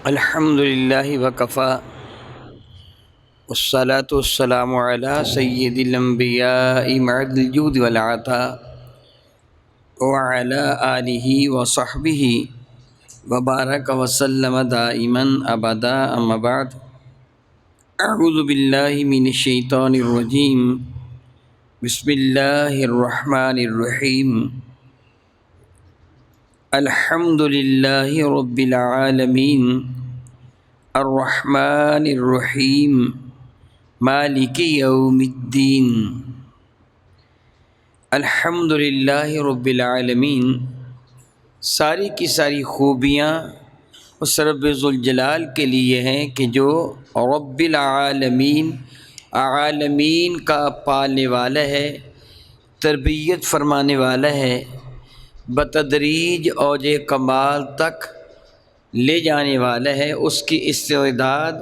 الحمد للہ وکفی والصلاة والسلام علی سید الانبیاء معد الجود والعطاء وعلی آلہ وصحبہ وبارک وسلم دائما ابدا اما بعد اعوذ باللہ من الشیطان الرجیم بسم اللہ الرحمن الرحیم الحمد للہ رب العالمین الرحمن الرحیم مالک یوم الدین۔ الحمد للہ رب العالمین، ساری کی ساری خوبیاں اس رب ذوالجلال کے لیے ہیں کہ جو رب العالمین، عالمین کا پالنے والا ہے، تربیت فرمانے والا ہے، بتدریج اوج کمال تک لے جانے والا ہے۔ اس کی استعداد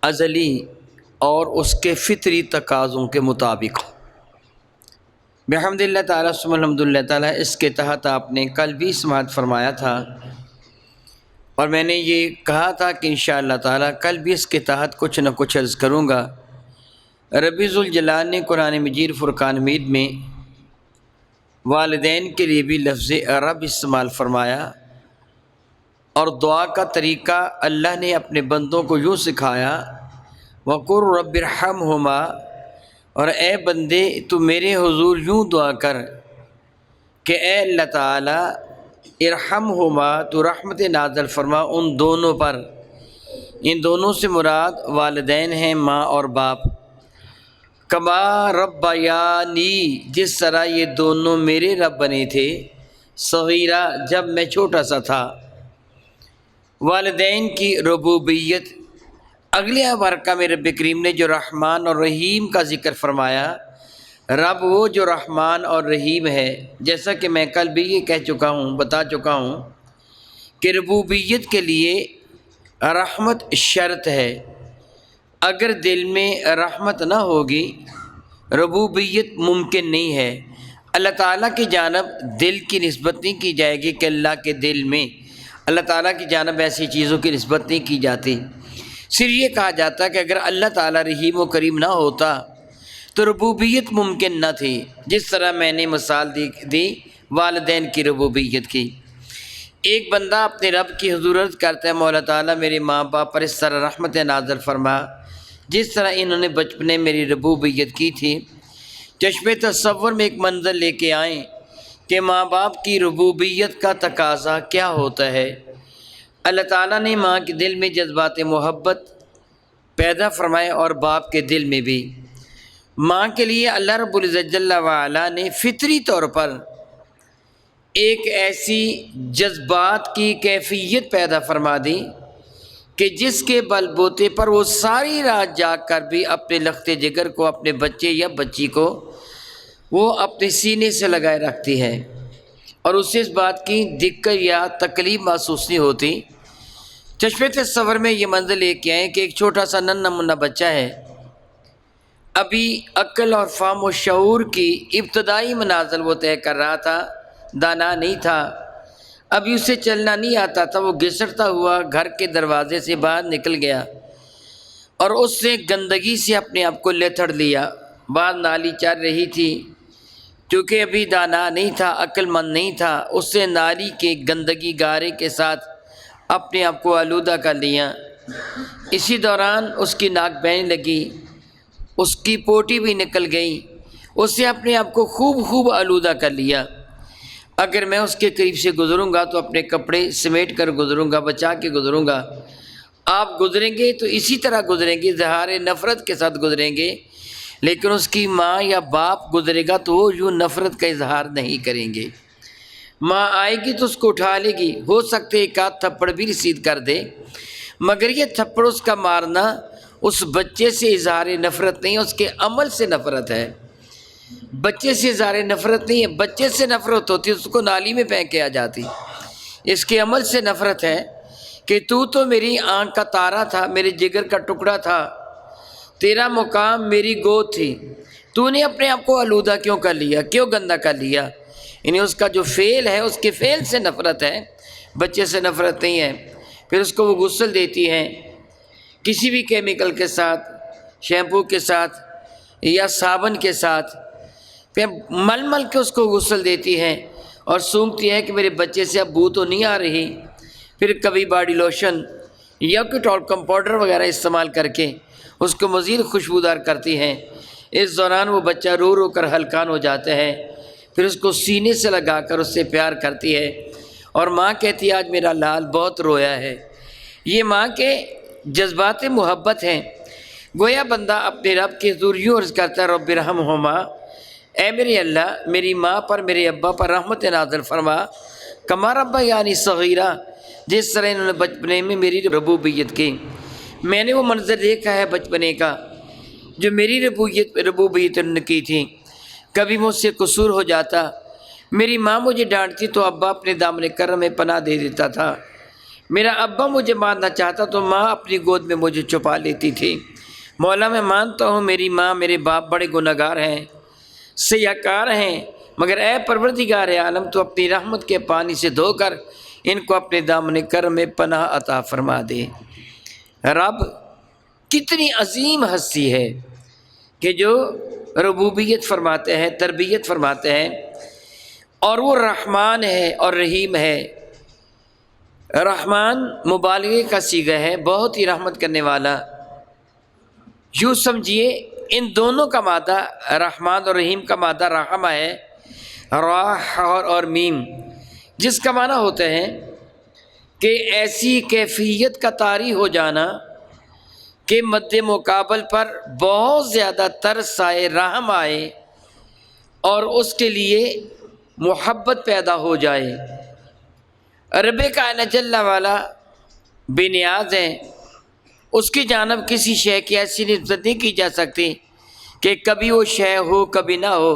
ازلی اور اس کے فطری تقاضوں کے مطابق۔ بحمد اللہ تعالیٰ ثم الحمد للہ تعالیٰ، اس کے تحت آپ نے کل بھی سماعت فرمایا تھا اور میں نے یہ کہا تھا کہ انشاءاللہ تعالیٰ کل بھی اس کے تحت کچھ نہ کچھ عرض کروں گا۔ رب ذوالجلال نے قرآن مجید فرقان حمید میں والدین کے لیے بھی لفظ رب استعمال فرمایا، اور دعا کا طریقہ اللہ نے اپنے بندوں کو یوں سکھایا، وَقُلْ رَبِّ ارْحَمْهُمَا، اور اے بندے تو میرے حضور یوں دعا کر کہ اے اللہ تعالیٰ ارحمہما، تو رحمت نازل فرما ان دونوں پر۔ ان دونوں سے مراد والدین ہیں، ماں اور باپ۔ کما ربیانی، جس طرح یہ دونوں میرے رب بنے تھے، صغیرہ، جب میں چھوٹا سا تھا۔ والدین کی ربوبیت۔ اگلے ورقہ میں رب کریم نے جو رحمان اور رحیم کا ذکر فرمایا، رب وہ جو رحمان اور رحیم ہے، جیسا کہ میں کل بھی یہ بتا چکا ہوں کہ ربوبیت کے لیے رحمت شرط ہے۔ اگر دل میں رحمت نہ ہوگی ربوبیت ممکن نہیں ہے۔ اللہ تعالیٰ کی جانب دل کی نسبت نہیں کی جائے گی کہ اللہ کے دل میں، اللہ تعالیٰ کی جانب ایسی چیزوں کی نسبت نہیں کی جاتی۔ صرف یہ کہا جاتا ہے کہ اگر اللہ تعالیٰ رحیم و کریم نہ ہوتا تو ربوبیت ممکن نہ تھی، جس طرح میں نے مثال دی والدین کی ربوبیت کی۔ ایک بندہ اپنے رب کی حضورت کرتا ہے، مولا تعالیٰ میرے ماں باپ پر اس طرح رحمت نازل فرما جس طرح انہوں نے بچپنے میری ربوبیت کی تھی۔ چشم تصور میں ایک منظر لے کے آئیں کہ ماں باپ کی ربوبیت کا تقاضا کیا ہوتا ہے۔ اللہ تعالیٰ نے ماں کے دل میں جذبات محبت پیدا فرمائے اور باپ کے دل میں بھی۔ ماں کے لیے اللہ رب العزت جل وعلا نے فطری طور پر ایک ایسی جذبات کی کیفیت پیدا فرما دی کہ جس کے بل بوتے پر وہ ساری رات جاگ کر بھی اپنے لخت جگر کو، اپنے بچے یا بچی کو وہ اپنے سینے سے لگائے رکھتی ہے، اور اسے اس بات کی دقت یا تکلیف محسوس نہیں ہوتی۔ چشم تصور میں یہ منظر لے کے آئیں کہ ایک چھوٹا سا ننھا منھا بچہ ہے، ابھی عقل اور فہم و شعور کی ابتدائی منازل وہ طے کر رہا تھا، دانا نہیں تھا، ابھی اسے چلنا نہیں آتا تھا۔ وہ گھسٹتا ہوا گھر کے دروازے سے باہر نکل گیا اور اس سے گندگی سے اپنے آپ کو لتھڑ لیا۔ باہر نالی چل رہی تھی، چونکہ ابھی دانا نہیں تھا، عقل مند نہیں تھا، اس سے نالی کے گندگی گارے کے ساتھ اپنے آپ کو آلودہ کر لیا۔ اسی دوران اس کی ناک بہنے لگی، اس کی پوٹی بھی نکل گئی، اس سے اپنے آپ کو خوب آلودہ کر لیا۔ اگر میں اس کے قریب سے گزروں گا تو اپنے کپڑے سمیٹ کر گزروں گا، بچا کے گزروں گا۔ آپ گزریں گے تو اسی طرح گزریں گے، اظہار نفرت کے ساتھ گزریں گے، لیکن اس کی ماں یا باپ گزرے گا تو وہ یوں نفرت کا اظہار نہیں کریں گے۔ ماں آئے گی تو اس کو اٹھا لے گی، ہو سکتے ایک آدھ تھپڑ بھی رسید کر دے، مگر یہ تھپڑ اس کا مارنا اس بچے سے اظہار نفرت نہیں، اس کے عمل سے نفرت ہے۔ بچے سے اظہار نفرت نہیں ہے، بچے سے نفرت ہوتی اس کو نالی میں پھینک کے آ جاتی۔ اس کے عمل سے نفرت ہے کہ تو میری آنکھ کا تارا تھا، میرے جگر کا ٹکڑا تھا، تیرا مقام میری گود تھی، تو نے اپنے آپ کو آلودہ کیوں کر لیا، کیوں گندا کر لیا؟ یعنی اس کا جو فعل ہے اس کے فعل سے نفرت ہے، بچے سے نفرت نہیں ہے۔ پھر اس کو وہ غسل دیتی ہیں کسی بھی کیمیکل کے ساتھ، شیمپو کے ساتھ یا صابن کے ساتھ، پھر مل مل کے اس کو غسل دیتی ہیں اور سونگتی ہے کہ میرے بچے سے اب بو تو نہیں آ رہی۔ پھر کبھی باڈی لوشن یا کوئی کمپاؤڈر وغیرہ استعمال کر کے اس کو مزید خوشبودار کرتی ہیں۔ اس دوران وہ بچہ رو رو کر ہلکان ہو جاتا ہے، پھر اس کو سینے سے لگا کر اس سے پیار کرتی ہے اور ماں کہتی ہے آج میرا لال بہت رویا ہے۔ یہ ماں کے جذبات محبت ہیں۔ گویا بندہ اپنے رب کے حضور یوں عرض کرتا ہے رب ارحمہما، اے میرے اللہ میری ماں پر میرے ابا پر رحمت نازل فرما، کما ربیانی صغیرہ، جس طرح انہوں نے بچپنے میں میری ربوبیت کی۔ میں نے وہ منظر دیکھا ہے بچپنے کا جو میری ربوبیت انہوں نے کی تھی۔ کبھی مجھ سے قصور ہو جاتا، میری ماں مجھے ڈانٹتی تو ابا اپنے دامن کرم میں پناہ دے دیتا تھا۔ میرا ابا مجھے مارنا چاہتا تو ماں اپنی گود میں مجھے چھپا لیتی تھی۔ مولا میں مانتا ہوں میری ماں میرے باپ بڑے گنہگار ہیں، سیاکار ہیں، مگر اے پروردگار عالم تو اپنی رحمت کے پانی سے دھو کر ان کو اپنے دامن کرم میں پناہ عطا فرما دے۔ رب کتنی عظیم ہستی ہے کہ جو ربوبیت فرماتے ہیں، تربیت فرماتے ہیں، اور وہ رحمان ہے اور رحیم ہے۔ رحمان مبالغے کا صیغہ ہے، بہت ہی رحمت کرنے والا۔ یوں سمجھیے ان دونوں کا مادہ رحمان اور رحیم کا مادہ رحمہ ہے، راح اور میم، جس کا معنی ہوتا ہے کہ ایسی کیفیت کا طاری ہو جانا کہ مد مقابل پر بہت زیادہ ترس آئے، رحم آئے اور اس کے لیے محبت پیدا ہو جائے۔ رب کائنات جل والا بے نیاز ہے، اس کی جانب کسی شے کی ایسی نسبت نہیں کی جا سکتی کہ کبھی وہ شے ہو کبھی نہ ہو۔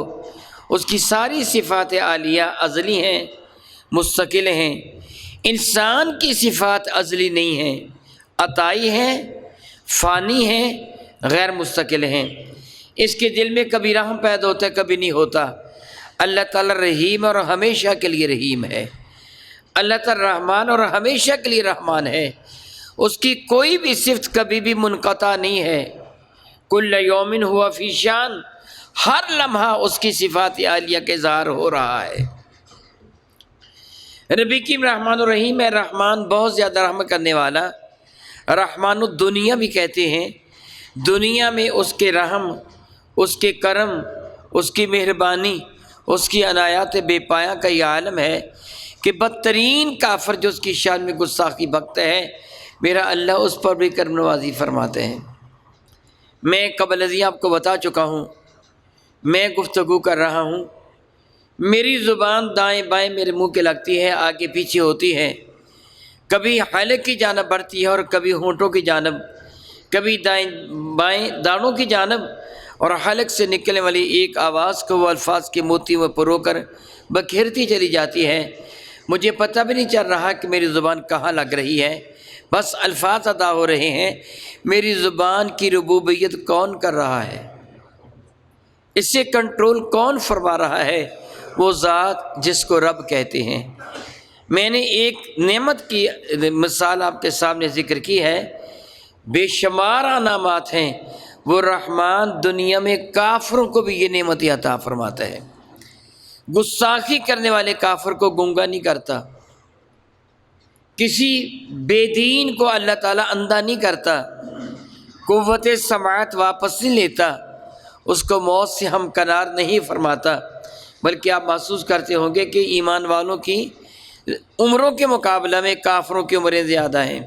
اس کی ساری صفات عالیہ ازلی ہیں، مستقل ہیں۔ انسان کی صفات ازلی نہیں ہیں، عطائی ہیں، فانی ہیں، غیر مستقل ہیں۔ اس کے دل میں کبھی رحم پیدا ہوتا ہے کبھی نہیں ہوتا۔ اللہ تعالیٰ رحیم اور ہمیشہ کے لیے رحیم ہے، اللہ تعالیٰ رحمان اور ہمیشہ کے لیے رحمان ہے۔ اس کی کوئی بھی صفت کبھی بھی منقطع نہیں ہے۔ کل یوم ہوا فی شان، ہر لمحہ اس کی صفات عالیہ کے اظہار ہو رہا ہے۔ رب کی رحمان الرحیم ہے۔ رحمان بہت زیادہ رحم کرنے والا، رحمان الدنیا بھی کہتے ہیں۔ دنیا میں اس کے رحم، اس کے کرم، اس کی مہربانی، اس کی عنایات بے پایہ کا یہ عالم ہے کہ بدترین کافر جو اس کی شان میں گستاخی بکتا ہے، میرا اللہ اس پر بھی کرم نوازی فرماتے ہیں۔ میں قبل ازیں آپ کو بتا چکا ہوں، میں گفتگو کر رہا ہوں، میری زبان دائیں بائیں میرے منہ کے لگتی ہے، آگے پیچھے ہوتی ہے، کبھی حلق کی جانب بڑھتی ہے اور کبھی ہونٹوں کی جانب، کبھی دائیں بائیں دانوں کی جانب، اور حلق سے نکلنے والی ایک آواز کو وہ الفاظ کے موتی میں پرو کر بکھیرتی چلی جاتی ہے۔ مجھے پتہ بھی نہیں چل رہا کہ میری زبان کہاں لگ رہی ہے، بس الفاظ ادا ہو رہے ہیں۔ میری زبان کی ربوبیت کون کر رہا ہے، اس سے کنٹرول کون فرما رہا ہے؟ وہ ذات جس کو رب کہتے ہیں۔ میں نے ایک نعمت کی مثال آپ کے سامنے ذکر کی ہے، بے شمار انعامات ہیں۔ وہ رحمان دنیا میں کافروں کو بھی یہ نعمت عطا فرماتا ہے۔ گستاخی کرنے والے کافر کو گنگا نہیں کرتا، کسی بے دین کو اللہ تعالیٰ اندھا نہیں کرتا، قوت سماعت واپس نہیں لیتا، اس کو موت سے ہمکنار نہیں فرماتا، بلکہ آپ محسوس کرتے ہوں گے کہ ایمان والوں کی عمروں کے مقابلہ میں کافروں کی عمریں زیادہ ہیں۔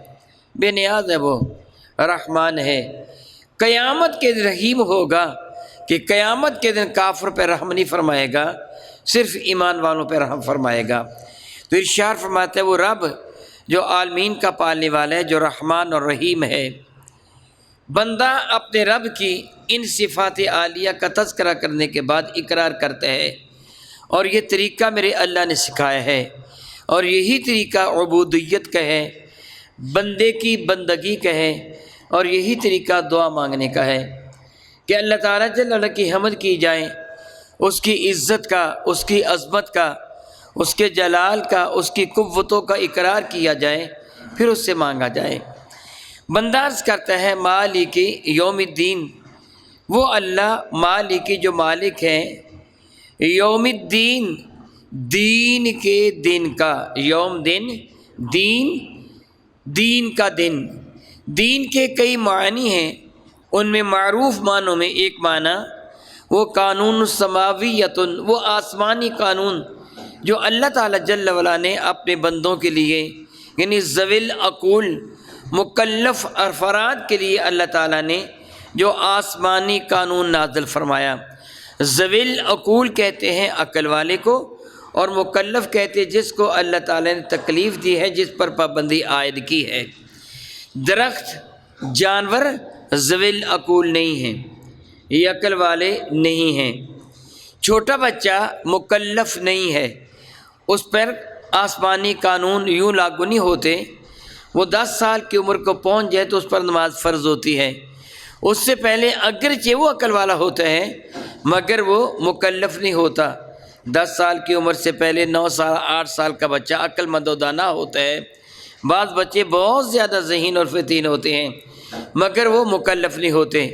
بے نیاز ہے، وہ رحمان ہے۔ قیامت کے دن رحیم ہوگا کہ قیامت کے دن کافر پہ رحم نہیں فرمائے گا، صرف ایمان والوں پہ رحم فرمائے گا۔ تو ارشاد فرماتا ہے وہ رب جو عالمین کا پالنے والا ہے، جو رحمان اور رحیم ہے۔ بندہ اپنے رب کی ان صفات عالیہ کا تذکرہ کرنے کے بعد اقرار کرتا ہے، اور یہ طریقہ میرے اللہ نے سکھایا ہے، اور یہی طریقہ عبودیت کا ہے، بندے کی بندگی کا ہے، اور یہی طریقہ دعا مانگنے کا ہے کہ اللہ تعالیٰ جل وعلا کی حمد کی جائے، اس کی عزت کا، اس کی عظمت کا، اس کے جلال کا، اس کی قوتوں کا اقرار کیا جائے۔ پھر اس سے مانگا جائے۔ بندہ عرض کرتا ہے مالک یوم الدین، وہ اللہ مالک جو مالک ہے یوم الدین، دین کے دن کا، یوم دن، دین، دین کا دن۔ دین کے کئی معنی ہیں، ان میں معروف معنوں میں ایک معنی وہ قانون سماویت، وہ آسمانی قانون جو اللہ تعالیٰ جل وعلا نے اپنے بندوں کے لیے، یعنی ذوی العقول مکلف افراد کے لیے اللہ تعالیٰ نے جو آسمانی قانون نازل فرمایا۔ ذوی العقول کہتے ہیں عقل والے کو، اور مکلف کہتے ہیں جس کو اللہ تعالیٰ نے تکلیف دی ہے، جس پر پابندی عائد کی ہے۔ درخت، جانور ذوی العقول نہیں ہیں، یہ عقل والے نہیں ہیں۔ چھوٹا بچہ مکلف نہیں ہے، اس پر آسمانی قانون یوں لاگو نہیں ہوتے۔ وہ 10 سال کی عمر کو پہنچ جائے تو اس پر نماز فرض ہوتی ہے، اس سے پہلے اگرچہ وہ عقل والا ہوتا ہے مگر وہ مکلف نہیں ہوتا۔ 10 سال کی عمر سے پہلے 9 سال 8 سال کا بچہ عقل مند و دانا ہوتا ہے۔ بعض بچے بہت زیادہ ذہین اور فطین ہوتے ہیں مگر وہ مکلف نہیں ہوتے۔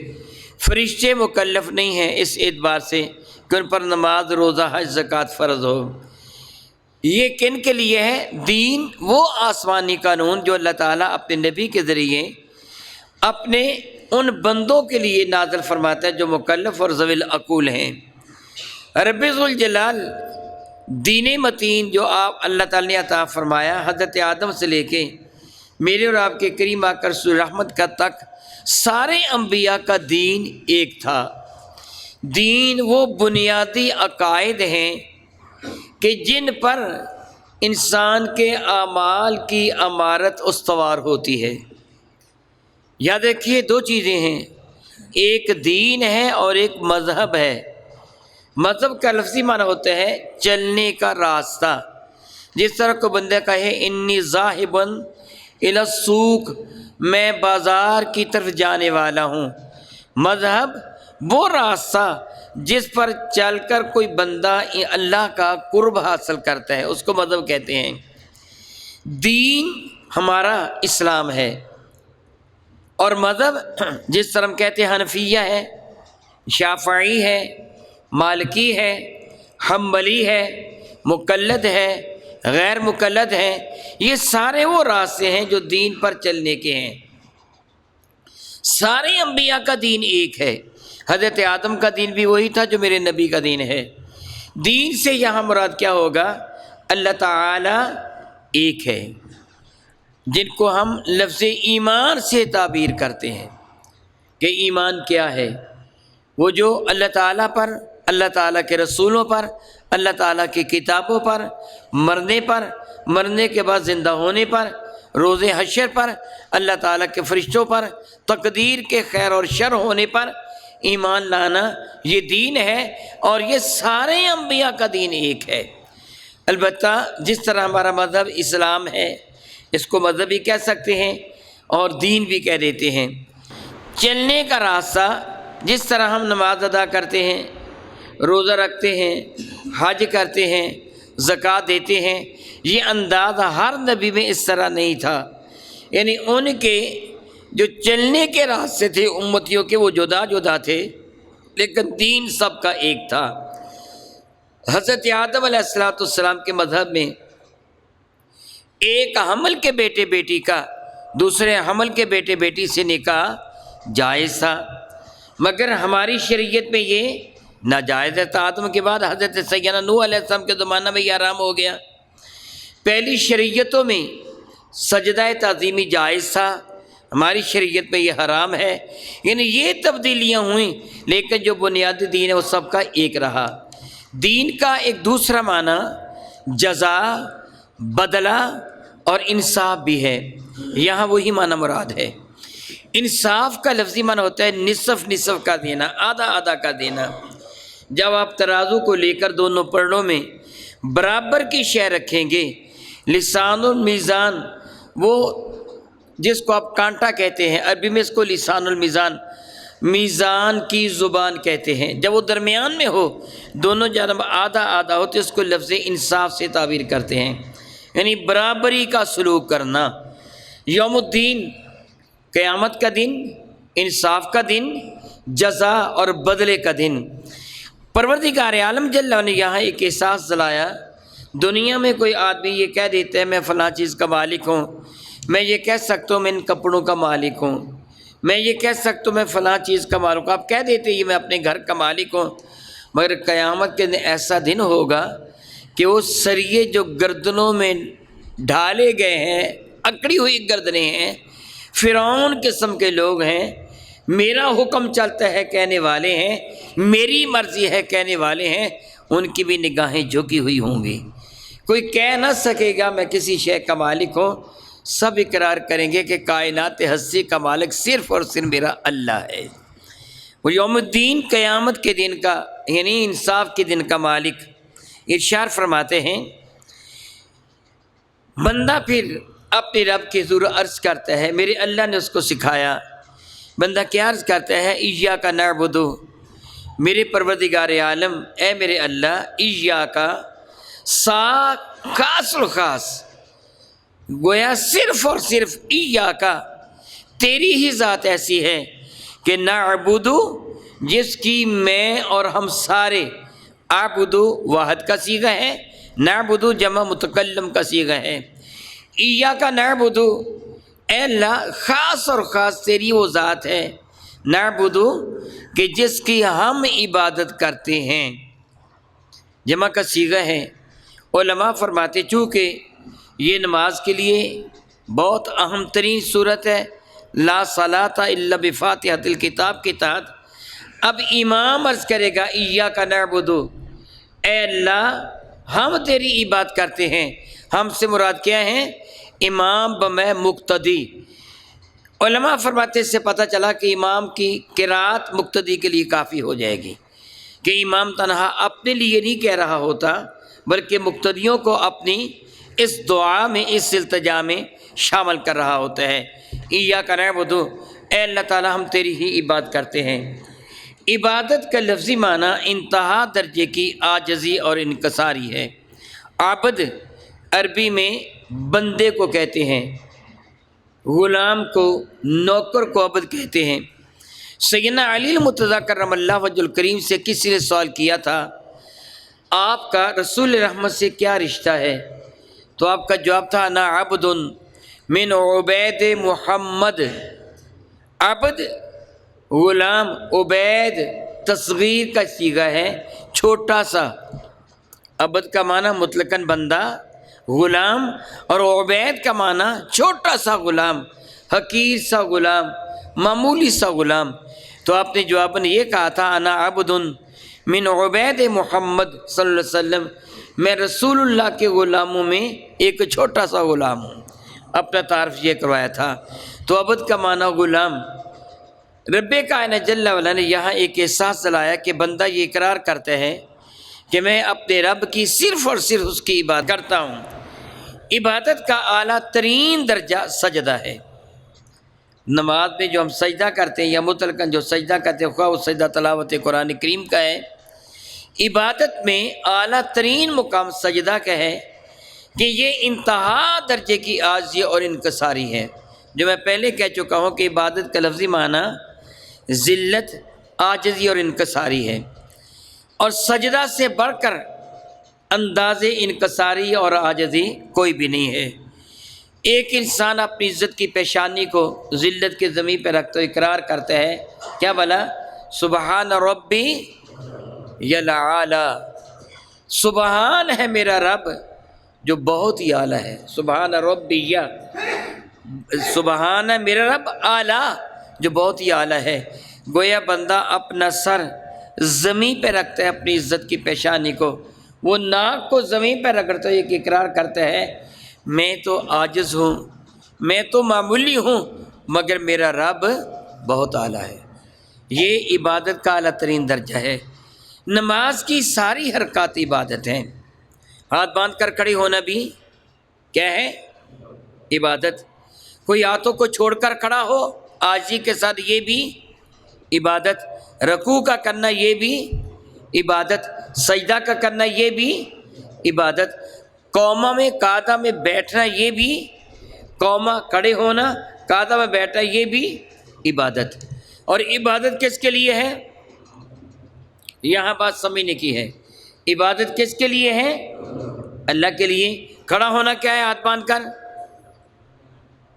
فرشتے مکلف نہیں ہیں اس اعتبار سے کہ ان پر نماز، روزہ، حج، زکوٰۃ فرض ہو۔ یہ کن کے لیے ہے؟ دین، وہ آسمانی قانون جو اللہ تعالیٰ اپنے نبی کے ذریعے اپنے ان بندوں کے لیے نازل فرماتا ہے جو مکلف اور ذوی العقول ہیں۔ رب ذوالجلال دین متین جو آپ اللہ تعالیٰ نے عطا فرمایا، حضرت آدم سے لے کے میرے اور آپ کے کریم آقا رسول رحمت کا تک سارے انبیاء کا دین ایک تھا۔ دین وہ بنیادی عقائد ہیں کہ جن پر انسان کے اعمال کی عمارت استوار ہوتی ہے۔ یاد رکھیے 2 چیزیں ہیں، ایک دین ہے اور ایک مذہب ہے۔ مذہب کا لفظی معنی ہوتا ہے چلنے کا راستہ، جس طرح کو بندہ کہے انی ذاہب الی السوق، میں بازار کی طرف جانے والا ہوں۔ مذہب وہ راستہ جس پر چل کر کوئی بندہ اللہ کا قرب حاصل کرتا ہے، اس کو مذہب کہتے ہیں۔ دین ہمارا اسلام ہے، اور مذہب جس طرح ہم کہتے ہیں حنفیہ ہے، شافعی ہے، مالکی ہے، حنبلی ہے، مقلد ہے، غیر مقلد ہے، یہ سارے وہ راستے ہیں جو دین پر چلنے کے ہیں۔ سارے انبیاء کا دین ایک ہے۔ حضرت آدم کا دین بھی وہی تھا جو میرے نبی کا دین ہے۔ دین سے یہاں مراد کیا ہوگا؟ اللہ تعالیٰ ایک ہے، جن کو ہم لفظ ایمان سے تعبیر کرتے ہیں کہ ایمان کیا ہے؟ وہ جو اللہ تعالیٰ پر، اللہ تعالیٰ کے رسولوں پر، اللہ تعالیٰ کی کتابوں پر، مرنے کے بعد زندہ ہونے پر، روز حشر پر، اللہ تعالیٰ کے فرشتوں پر، تقدیر کے خیر اور شر ہونے پر ایمان لانا، یہ دین ہے، اور یہ سارے انبیاء کا دین ایک ہے۔ البتہ جس طرح ہمارا مذہب اسلام ہے، اس کو مذہب بھی کہہ سکتے ہیں اور دین بھی کہہ دیتے ہیں۔ چلنے کا راستہ، جس طرح ہم نماز ادا کرتے ہیں، روزہ رکھتے ہیں، حج کرتے ہیں، زکوٰۃ دیتے ہیں، یہ انداز ہر نبی میں اس طرح نہیں تھا۔ یعنی ان کے جو چلنے کے راستے تھے امتیوں کے، وہ جدا جدا تھے، لیکن دین سب کا ایک تھا۔ حضرت آدم علیہ السلام کے مذہب میں ایک حمل کے بیٹے بیٹی کا دوسرے حمل کے بیٹے بیٹی سے نکاح جائز تھا، مگر ہماری شریعت میں یہ ناجائز ہے۔ آدم کے بعد حضرت سیدنا نوح علیہ السلام کے زمانہ میں یہ حرام ہو گیا۔ پہلی شریعتوں میں سجدہ تعظیمی جائز تھا، ہماری شریعت میں یہ حرام ہے۔ یعنی یہ تبدیلیاں ہوئیں، لیکن جو بنیادی دین ہے وہ سب کا ایک رہا۔ دین کا ایک دوسرا معنی جزا، بدلہ اور انصاف بھی ہے، یہاں وہی معنی مراد ہے۔ انصاف کا لفظی معنی ہوتا ہے نصف نصف کا دینا، آدھا آدھا کا دینا۔ جب آپ ترازو کو لے کر دونوں پلڑوں میں برابر کی شے رکھیں گے، لسان المیزان، وہ جس کو آپ کانٹا کہتے ہیں، عربی میں اس کو لسان المیزان، میزان کی زبان کہتے ہیں، جب وہ درمیان میں ہو، دونوں جانب آدھا آدھا ہو تو اس کو لفظ انصاف سے تعبیر کرتے ہیں، یعنی برابری کا سلوک کرنا۔ یوم الدین قیامت کا دن، انصاف کا دن، جزا اور بدلے کا دن۔ پروردگار عالم جل وعلا نے یہاں ایک احساس دلایا۔ دنیا میں کوئی آدمی یہ کہہ دیتا ہے میں فلاں چیز کا مالک ہوں، میں یہ کہہ سکتا ہوں میں ان کپڑوں کا مالک ہوں، میں یہ کہہ سکتا ہوں میں فلاں چیز کا مالک ہوں، آپ کہہ دیتے یہ میں اپنے گھر کا مالک ہوں، مگر قیامت کے دن ایسا دن ہوگا کہ وہ سریے جو گردنوں میں ڈھالے گئے ہیں، اکڑی ہوئی گردنیں ہیں، فرعون قسم کے لوگ ہیں، میرا حکم چلتا ہے کہنے والے ہیں، میری مرضی ہے کہنے والے ہیں، ان کی بھی نگاہیں جھکی ہوئی ہوں گی۔ کوئی کہہ نہ سکے گا میں کسی شے کا مالک ہوں، سب اقرار کریں گے کہ کائنات ہستی کا مالک صرف اور صرف میرا اللہ ہے۔ وہ یوم الدین قیامت کے دن کا یعنی انصاف کے دن کا مالک ارشاد فرماتے ہیں، بندہ پھر اپنے رب کے حضور عرض کرتا ہے، میرے اللہ نے اس کو سکھایا۔ بندہ کیا عرض کرتا ہے؟ ایاک نعبد، میرے پروردگار عالم اے میرے اللہ، ایاک سا خاص الخاص، گویا صرف اور صرف ایاک، تیری ہی ذات ایسی ہے کہ نعبد، جس کی میں اور ہم سارے، اعبد واحد کا صیغہ ہے، نعبد جمع متکلم کا صیغہ ہے، ایاک نعبد، اے اللہ خاص اور خاص تیری وہ ذات ہے، نعبد کہ جس کی ہم عبادت کرتے ہیں، جمع کا صیغہ ہے۔ علماء فرماتے چونکہ یہ نماز کے لیے بہت اہم ترین صورت ہے، لا صلاۃ الا بفاتحۃ الکتاب کے تحت، اب امام عرض کرے گا ایاک نعبد، اے اللہ ہم تیری عبادت کرتے ہیں، ہم سے مراد کیا ہے؟ امام بمع مقتدی۔ علماء فرماتے اس سے پتہ چلا کہ امام کی قرات مقتدی کے لیے کافی ہو جائے گی، کہ امام تنہا اپنے لیے نہیں کہہ رہا ہوتا بلکہ مقتدیوں کو اپنی اس دعا میں، اس التجا میں شامل کر رہا ہوتا ہے۔ ایاک نعبد، اے اللہ تعالی ہم تیری ہی عبادت کرتے ہیں۔ عبادت کا لفظی معنی انتہا درجے کی عاجزی اور انکساری ہے۔ عبد عربی میں بندے کو کہتے ہیں، غلام کو، نوکر کو عبد کہتے ہیں۔ سیدنا علی المرتضیٰ کرم اللہ وجہ الکریم سے کسی نے سوال کیا تھا آپ کا رسول رحمت سے کیا رشتہ ہے؟ تو آپ کا جواب تھا انا عبد من عبید محمد، عبد غلام، عبید تصغیر کا صیغہ ہے، چھوٹا سا۔ عبد کا معنی مطلقاً بندہ، غلام، اور عبید کا معنی چھوٹا سا غلام، حقیر سا غلام، معمولی سا غلام۔ تو آپ نے جواباً یہ کہا تھا انا عبد من عبید محمد صلی اللہ علیہ وسلم، میں رسول اللہ کے غلاموں میں ایک چھوٹا سا غلام ہوں، اپنا تعارف یہ کروایا تھا۔ تو عبد کا معنی غلام۔ رب کائنات جل وعلا نے یہاں ایک احساس دلایا کہ بندہ یہ اقرار کرتا ہے کہ میں اپنے رب کی صرف اور صرف اس کی عبادت کرتا ہوں۔ عبادت کا اعلیٰ ترین درجہ سجدہ ہے۔ نماز میں جو ہم سجدہ کرتے ہیں یا مطلقاً جو سجدہ کرتے ہیں، خواہ وہ سجدہ تلاوت قرآن کریم کا ہے، عبادت میں اعلیٰ ترین مقام سجدہ کا ہے کہ یہ انتہا درجے کی عاجزی اور انکساری ہے۔ جو میں پہلے کہہ چکا ہوں کہ عبادت کا لفظی معنی ذلت، عاجزی اور انکساری ہے، اور سجدہ سے بڑھ کر انداز انکساری اور عاجزی کوئی بھی نہیں ہے۔ ایک انسان اپنی عزت کی پیشانی کو ذلت کے زمین پہ رکھتا ہے، اقرار کرتا ہے کیا بلا؟ سبحان ربی یلعالی، سبحان ہے میرا رب جو بہت ہی اعلیٰ ہے، سبحان ربی، سبحان ہے میرا رب اعلیٰ جو بہت ہی اعلیٰ ہے۔ گویا بندہ اپنا سر زمین پہ رکھتا ہے، اپنی عزت کی پیشانی کو، وہ ناک کو زمین پہ رگڑتا ہے، ایک اقرار کرتا ہے میں تو عاجز ہوں، میں تو معمولی ہوں، مگر میرا رب بہت اعلیٰ ہے۔ یہ عبادت کا اعلیٰ ترین درجہ ہے۔ نماز کی ساری حرکات عبادت ہیں۔ ہاتھ باندھ کر کھڑے ہونا بھی کیا ہے؟ عبادت۔ کوئی ہاتھوں کو چھوڑ کر کھڑا ہو عاجزی کے ساتھ، یہ بھی عبادت۔ رکوع کا کرنا یہ بھی عبادت، سجدہ کا کرنا یہ بھی عبادت، قوما میں قعدہ میں بیٹھنا یہ بھی، قوما کھڑے ہونا، قاعدہ میں بیٹھا، یہ بھی عبادت۔ اور عبادت کس کے لیے ہے؟ یہاں بات سمجھنے کی ہے، عبادت کس کے لیے ہے؟ اللہ کے لیے۔ کھڑا ہونا کیا ہے؟ ہاتھ باندھ کر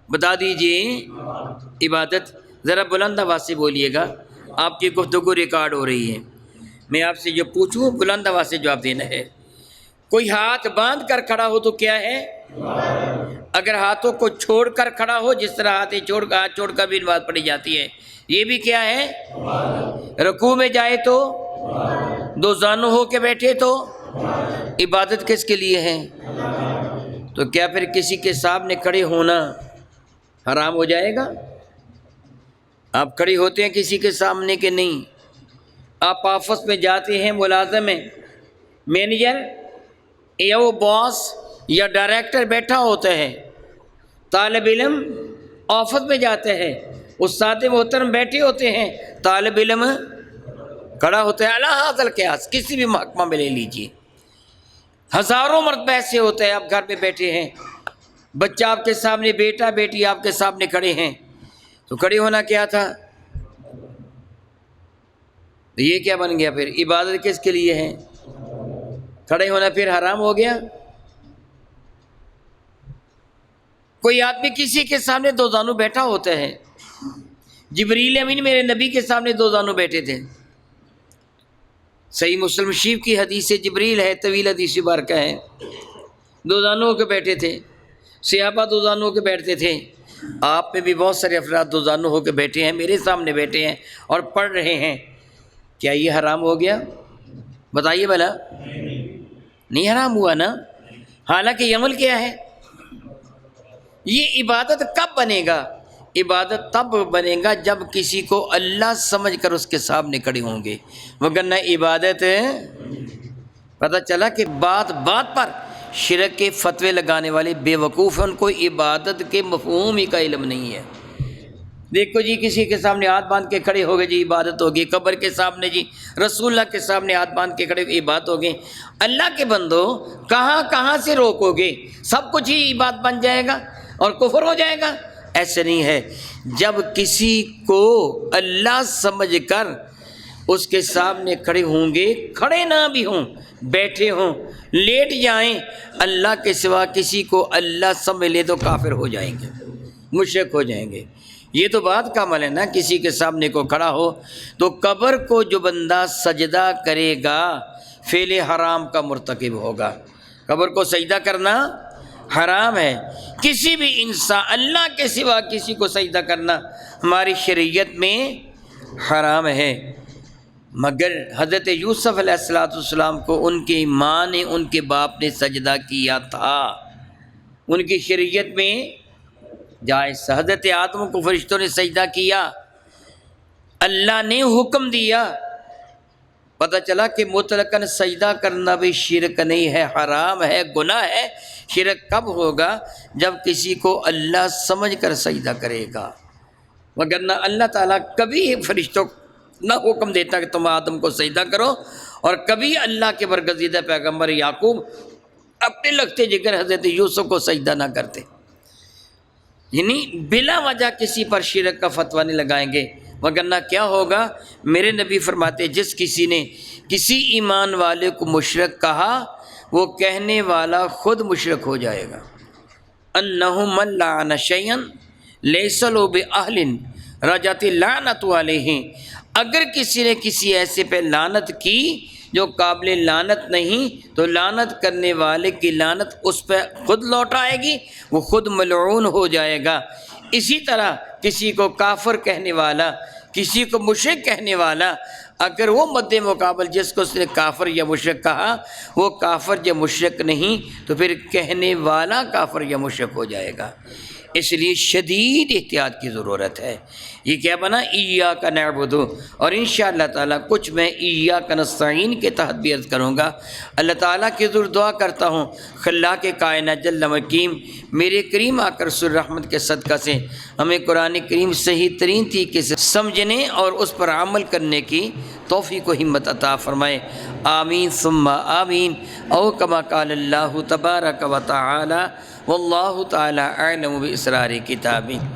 بتا دیجئے۔ عبادت ذرا بلند آواز سے بولیے گا، آپ کی گفتگو ریکارڈ ہو رہی ہے، میں آپ سے جو پوچھوں بلند آواز سے جواب دینا ہے۔ کوئی ہاتھ باندھ کر کھڑا ہو تو کیا ہے؟ اگر ہاتھوں کو چھوڑ کر کھڑا ہو، جس طرح ہاتھ چھوڑ کر بھی نماز پڑھی جاتی ہے، یہ بھی کیا ہے؟ رکوع میں جائے تو، دو زانو ہو کے بیٹھے تو، عبادت کس کے لیے ہے؟ تو کیا پھر کسی کے سامنے کھڑے ہونا حرام ہو جائے گا؟ آپ کھڑے ہوتے ہیں کسی کے سامنے کہ نہیں؟ آپ آفس میں جاتے ہیں، ملازم ہیں، مینیجر یا وہ باس یا ڈائریکٹر بیٹھا ہوتا ہے، طالب علم آفس میں جاتے ہیں، استاد محترم بیٹھے ہوتے ہیں، طالب علم کھڑا ہوتا ہے۔ اعلیٰ حاصل قیاس کسی بھی محکمہ میں لے لیجیے، ہزاروں مرتبہ ایسے ہوتا ہے، آپ گھر میں بیٹھے ہیں، بچہ آپ کے سامنے، بیٹا بیٹی آپ کے سامنے کھڑے ہیں، تو کھڑے ہونا کیا تھا؟ یہ کیا بن گیا پھر؟ عبادت کس کے لیے ہے؟ کھڑے ہونا پھر حرام ہو گیا۔ کوئی آدمی کسی کے سامنے دو زانو بیٹھا ہوتا ہے، جبریل امین میرے نبی کے سامنے دو زانو بیٹھے تھے، صحیح مسلم شریف کی حدیث جبریل ہے، طویل حدیث مبارکہ ہے، دو زانو ہو کے بیٹھے تھے، صحابہ دو زانو ہو کے بیٹھتے تھے، آپ میں بھی بہت سارے افراد دو زانو ہو کے بیٹھے ہیں، میرے سامنے بیٹھے ہیں اور پڑھ رہے ہیں، کیا یہ حرام ہو گیا؟ بتائیے بھلا، نہیں حرام ہوا نا؟ حالانکہ یہ عمل کیا ہے؟ یہ عبادت کب بنے گا؟ عبادت تب بنے گا جب کسی کو اللہ سمجھ کر اس کے سامنے کھڑے ہوں گے، وگرنہ عبادت پتہ چلا کہ بات بات پر شرک کے فتوے لگانے والے بے وقوف ہیں، ان کو عبادت کے مفہوم ہی کا علم نہیں ہے۔ دیکھو جی، کسی کے سامنے ہاتھ باندھ کے کھڑے ہو گئے جی عبادت ہوگی، قبر کے سامنے جی رسول اللہ کے سامنے ہاتھ باندھ کے کھڑے ہوئے عبادت ہوگی۔ اللہ کے بندو، کہاں کہاں سے روکو گے؟ سب کچھ ہی عبادت بن جائے گا اور کفر ہو جائے گا؟ ایسے نہیں ہے۔ جب کسی کو اللہ سمجھ کر اس کے سامنے کھڑے ہوں گے، کھڑے نہ بھی ہوں، بیٹھے ہوں، لیٹ جائیں، اللہ کے سوا کسی کو اللہ سمجھ لے تو کافر ہو جائیں گے، مشرک ہو جائیں گے۔ یہ تو بات کا عمل ہے نا، کسی کے سامنے کو کھڑا ہو تو قبر کو جو بندہ سجدہ کرے گا فعل حرام کا مرتکب ہوگا۔ قبر کو سجدہ کرنا حرام ہے، کسی بھی انسان اللہ کے سوا کسی کو سجدہ کرنا ہماری شریعت میں حرام ہے، مگر حضرت یوسف علیہ السلام کو ان کی ماں نے، ان کے باپ نے سجدہ کیا تھا، ان کی شریعت میں جائز۔ حضرت آدم کو فرشتوں نے سجدہ کیا، اللہ نے حکم دیا، پتہ چلا کہ مطلقاً سجدہ کرنا بھی شرک نہیں ہے، حرام ہے، گناہ ہے۔ شرک کب ہوگا؟ جب کسی کو اللہ سمجھ کر سجدہ کرے گا، وگرنہ اللہ تعالیٰ کبھی فرشتوں نہ حکم دیتا کہ تم آدم کو سجدہ کرو، اور کبھی اللہ کے برگزیدہ پیغمبر یعقوب اپنے لگتے جگر حضرت یوسف کو سجدہ نہ کرتے۔ یعنی بلا وجہ کسی پر شرک کا فتویٰ نہیں لگائیں گے، وگرنہ کیا ہوگا؟ میرے نبی فرماتے جس کسی نے کسی ایمان والے کو مشرک کہا، وہ کہنے والا خود مشرک ہو جائے گا۔ انہ من لعن شیئا لیس له بأہل رجعت اللعنۃ علیہ، اگر کسی نے کسی ایسے پہ لعنت کی جو قابل لعنت نہیں، تو لعنت کرنے والے کی لعنت اس پہ خود لوٹ آئے گی، وہ خود ملعون ہو جائے گا۔ اسی طرح کسی کو کافر کہنے والا، کسی کو مشرک کہنے والا، اگر وہ مد مقابل جس کو اس نے کافر یا مشرک کہا وہ کافر یا مشرک نہیں، تو پھر کہنے والا کافر یا مشرک ہو جائے گا۔ اس لیے شدید احتیاط کی ضرورت ہے۔ یہ کیا بنا؟ ایاک نعبد، اور انشاءاللہ تعالیٰ کچھ میں ایاک نستعین کے تحت بھی عرض کروں گا۔ اللہ تعالیٰ کی ضرور دعا کرتا ہوں خلاق کائنات جل حکیم میرے کریم آقا رسول رحمت کے صدقہ سے ہمیں قرآن کریم صحیح ترین طریقے سے سمجھنے اور اس پر عمل کرنے کی توفیق و ہمت عطا فرمائے، آمین ثم آمین۔ او کما قال اللہ تبارک و تعالی واللہ تعالی اعلم باسرار کتابہ۔